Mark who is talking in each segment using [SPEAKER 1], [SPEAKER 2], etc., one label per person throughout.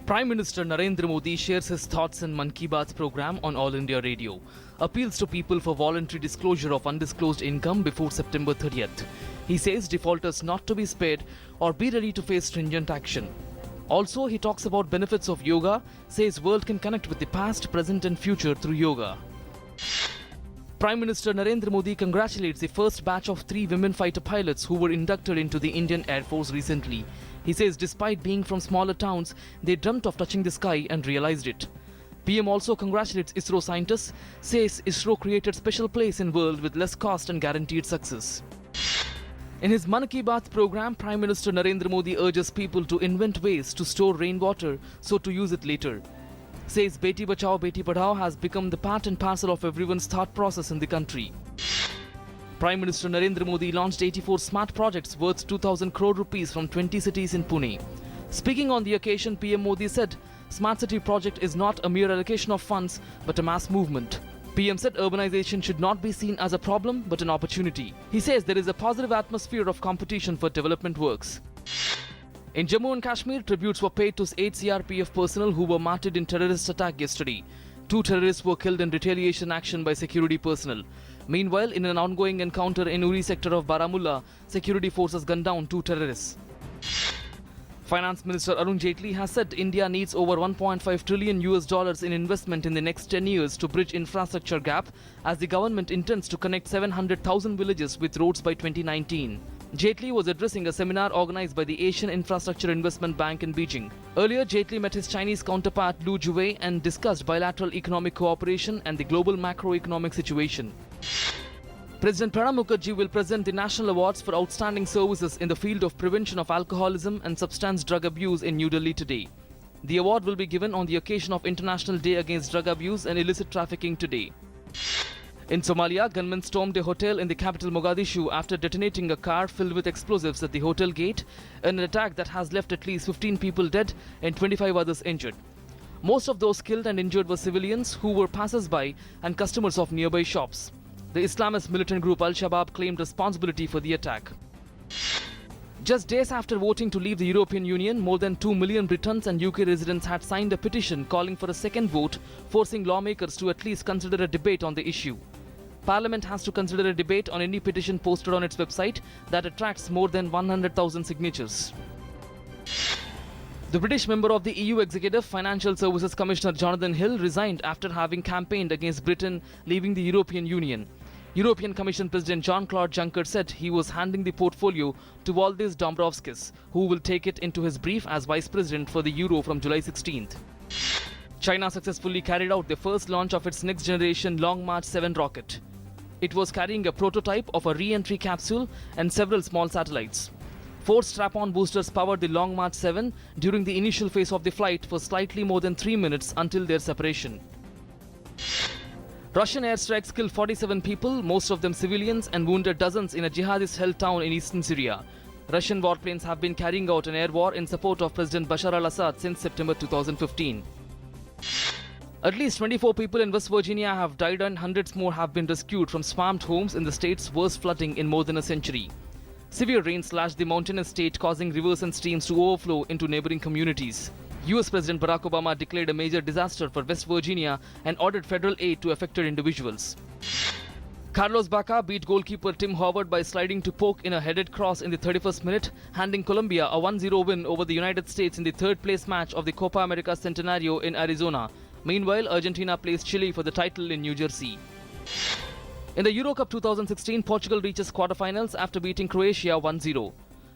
[SPEAKER 1] Prime Minister Narendra Modi shares his thoughts in Mann Ki Baat program on All India Radio. Appeals to people for voluntary disclosure of undisclosed income before September 30th. He says defaulters not to be spared or be ready to face stringent action. Also, he talks about benefits of yoga, says world can connect with the past, present and future through yoga. Prime Minister Narendra Modi congratulates the first batch of 3 women fighter pilots who were inducted into the Indian Air Force recently. He says despite being from smaller towns, they dreamt of touching the sky and realized it. PM also congratulates ISRO scientists, says ISRO created special place in world with less cost and guaranteed success. In his Mann Ki Baat program, Prime Minister Narendra Modi urges people to invent ways to store rainwater so to use it later. Says Beti Bachao Beti Padhao has become the part and parcel of everyone's thought process in the country. Prime Minister Narendra Modi launched 84 smart projects worth 2,000 crore rupees from 20 cities in Pune. Speaking on the occasion, PM Modi said, Smart City project is not a mere allocation of funds but a mass movement. PM said urbanization should not be seen as a problem but an opportunity. He says there is a positive atmosphere of competition for development works. In Jammu and Kashmir, tributes were paid to 8 CRPF personnel who were martyred in terrorist attack yesterday. 2 terrorists were killed in retaliation action by security personnel. Meanwhile, in an ongoing encounter in Uri sector of Baramulla, security forces gunned down 2 terrorists. Finance Minister Arun Jaitley has said India needs over $1.5 trillion in investment in the next 10 years to bridge infrastructure gap, as the government intends to connect 700,000 villages with roads by 2019. Jaitley was addressing a seminar organized by the Asian Infrastructure Investment Bank in Beijing. Earlier, Jaitley met his Chinese counterpart Lu Jue and discussed bilateral economic cooperation and the global macroeconomic situation. President Pranab Mukherjee will present the National Awards for Outstanding Services in the field of prevention of alcoholism and substance drug abuse in New Delhi today. The award will be given on the occasion of International Day Against Drug Abuse and Illicit Trafficking today. In Somalia, gunmen stormed a hotel in the capital Mogadishu after detonating a car filled with explosives at the hotel gate, an attack that has left at least 15 people dead and 25 others injured. Most of those killed and injured were civilians who were passers-by and customers of nearby shops. The Islamist militant group Al-Shabaab claimed responsibility for the attack. Just days after voting to leave the European Union, more than 2 million Britons and UK residents had signed a petition calling for a second vote, forcing lawmakers to at least consider a debate on the issue. Parliament has to consider a debate on any petition posted on its website that attracts more than 100,000 signatures. The British member of the EU Executive Financial Services Commissioner Jonathan Hill resigned after having campaigned against Britain leaving the European Union. European Commission President Jean-Claude Juncker said he was handing the portfolio to Valdis Dombrovskis, who will take it into his brief as Vice President for the Euro from July 16th. China successfully carried out the first launch of its next-generation Long March 7 rocket. It was carrying a prototype of a re-entry capsule and several small satellites. 4 strap-on boosters powered the Long March 7 during the initial phase of the flight for slightly more than 3 minutes until their separation. Russian airstrikes killed 47 people, most of them civilians, and wounded dozens in a jihadist-held town in eastern Syria. Russian warplanes have been carrying out an air war in support of President Bashar al-Assad since September 2015. At least 24 people in West Virginia have died and hundreds more have been rescued from swamped homes in the state's worst flooding in more than a century. Severe rain slashed the mountainous state, causing rivers and streams to overflow into neighboring communities. US President Barack Obama declared a major disaster for West Virginia and ordered federal aid to affected individuals. Carlos Bacca beat goalkeeper Tim Howard by sliding to poke in a headed cross in the 31st minute, handing Colombia a 1-0 win over the United States in the third-place match of the Copa America Centenario in Arizona. Meanwhile, Argentina plays Chile for the title in New Jersey. In the Euro Cup 2016, Portugal reaches quarterfinals after beating Croatia 1-0.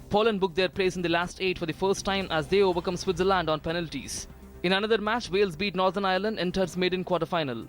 [SPEAKER 1] Poland booked their place in the last 8 for the first time as they overcome Switzerland on penalties. In another match, Wales beat Northern Ireland, enters maiden quarterfinal.